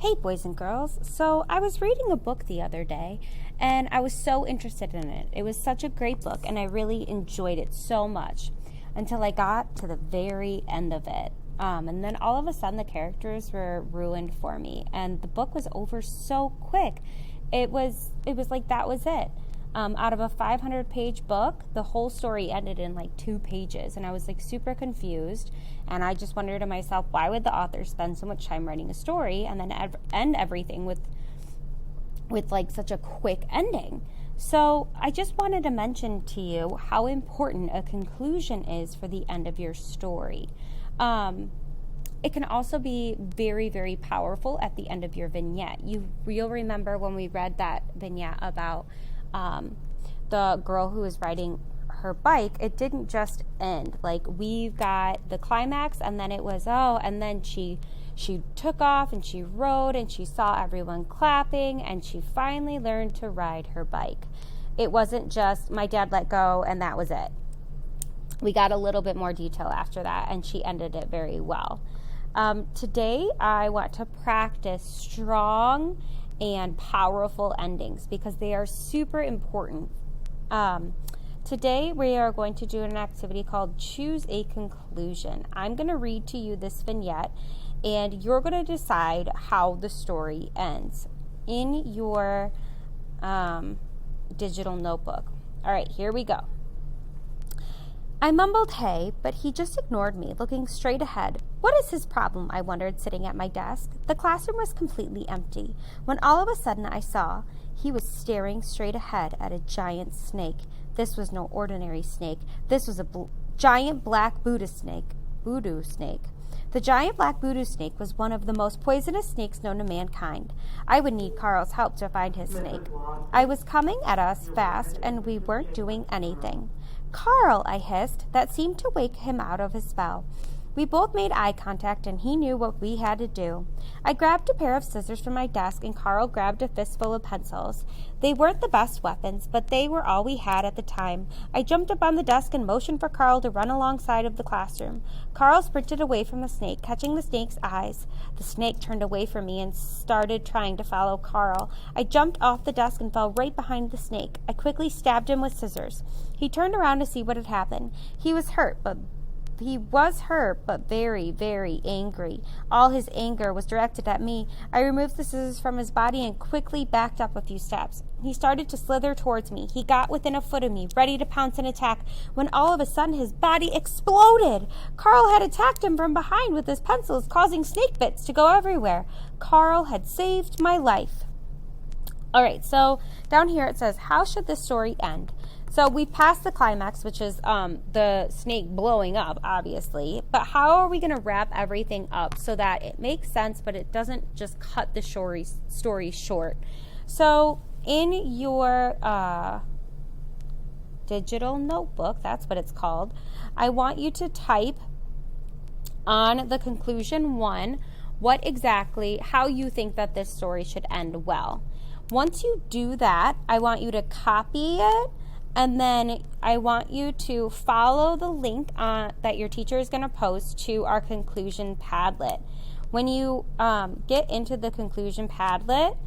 Hey, boys and girls. So, I was reading a book the other day and I was so interested in it. It was such a great book and I really enjoyed it so much until I got to the very end of it. And then all of a sudden, the characters were ruined for me and the book was over so quick. It was like that was it. Out of a 500-page book, the whole story ended in like 2 pages, and I was like super confused. And I just wondered to myself, why would the author spend so much time writing a story and then end everything with like such a quick ending? So I just wanted to mention to you how important a conclusion is for the end of your story. It can also be very, very powerful at the end of your vignette. You'll remember when we read that vignette about the girl who was riding her bike. It didn't just end. Like, we've got the climax, and then it was, and then she took off and she rode and she saw everyone clapping and she finally learned to ride her bike. It wasn't just my dad let go and that was it. We got a little bit more detail after that, and she ended it very well. Today, I want to practice strong and powerful endings because they are super important. Today, we are going to do an activity called Choose a Conclusion. I'm going to read to you this vignette, and you're going to decide how the story ends in your digital notebook. All right, here we go. I mumbled hey, but he just ignored me, looking straight ahead. What is his problem? I wondered, sitting at my desk. The classroom was completely empty, when all of a sudden I saw he was staring straight ahead at a giant snake. This was no ordinary snake. This was a giant black voodoo snake. The giant black voodoo snake was one of the most poisonous snakes known to mankind. I would need Carl's help to find his snake. I was coming at us fast, and we weren't doing anything. Carl, I hissed. That seemed to wake him out of his spell. We both made eye contact, and he knew what we had to do. I grabbed a pair of scissors from my desk, and Carl grabbed a fistful of pencils. They weren't the best weapons, but they were all we had at the time. I jumped up on the desk and motioned for Carl to run alongside of the classroom. Carl sprinted away from the snake, catching the snake's eyes. The snake turned away from me and started trying to follow Carl. I jumped off the desk and fell right behind the snake. I quickly stabbed him with scissors. He turned around to see what had happened. He was hurt, but very, very angry. All his anger was directed at me. I removed the scissors from his body and quickly backed up a few steps. He started to slither towards me. He got within a foot of me, ready to pounce and attack, when all of a sudden his body exploded. Carl had attacked him from behind with his pencils, causing snake bits to go everywhere. Carl had saved my life. All right, so down here it says, how should this story end? So we've passed the climax, which is the snake blowing up, obviously. But how are we going to wrap everything up so that it makes sense, but it doesn't just cut the story short? So in your digital notebook, that's what it's called, I want you to type on the conclusion 1 how you think that this story should end well. Once you do that, I want you to copy it. And then I want you to follow the link that your teacher is going to post to our conclusion Padlet. When you get into the conclusion Padlet,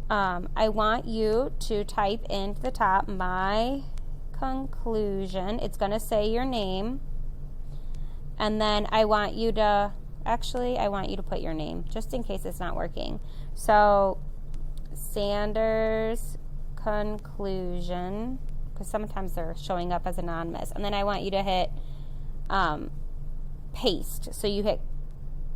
I want you to type into the top, my conclusion. It's going to say your name. And then I want you to put your name, just in case it's not working. So, Sanders conclusion, because sometimes they're showing up as anonymous. And then I want you to hit paste. So you hit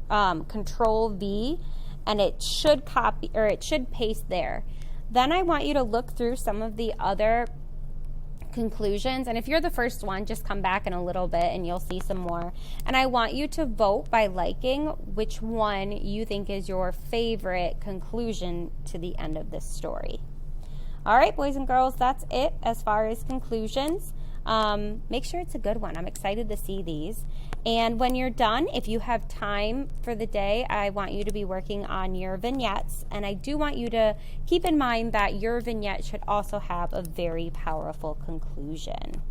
Control V, and it should paste there. Then I want you to look through some of the other conclusions, and if you're the first one, just come back in a little bit and you'll see some more. And I want you to vote by liking which one you think is your favorite conclusion to the end of this story. All right, boys and girls, that's it as far as conclusions. Make sure it's a good one. I'm excited to see these. And when you're done, if you have time for the day, I want you to be working on your vignettes. And I do want you to keep in mind that your vignette should also have a very powerful conclusion.